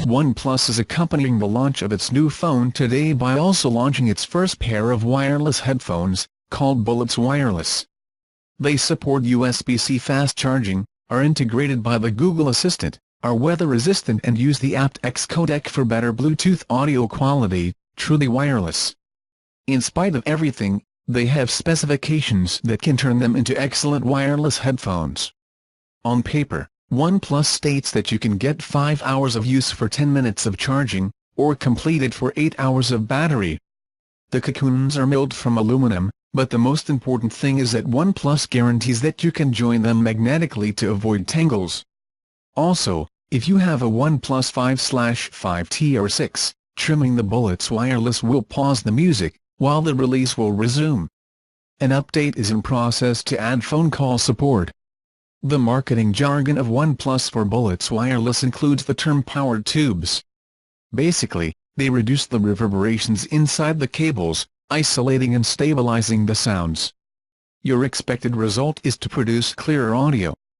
OnePlus is accompanying the launch of its new phone today by also launching its first pair of wireless headphones, called Bullets Wireless. They support USB-C fast charging, are integrated by the Google Assistant, are weather-resistant and use the aptX codec for better Bluetooth audio quality, truly wireless. In spite of everything, they have specifications that can turn them into excellent wireless headphones. On paper, OnePlus states that you can get 5 hours of use for 10 minutes of charging, or complete it for 8 hours of battery. The cocoons are milled from aluminum, but the most important thing is that OnePlus guarantees that you can join them magnetically to avoid tangles. Also, if you have a OnePlus 5/5T or 6, trimming the Bullets Wireless will pause the music, while the release will resume. An update is in process to add phone call support. The marketing jargon of OnePlus for Bullets Wireless includes the term powered tubes. Basically, they reduce the reverberations inside the cables, isolating and stabilizing the sounds. Your expected result is to produce clearer audio,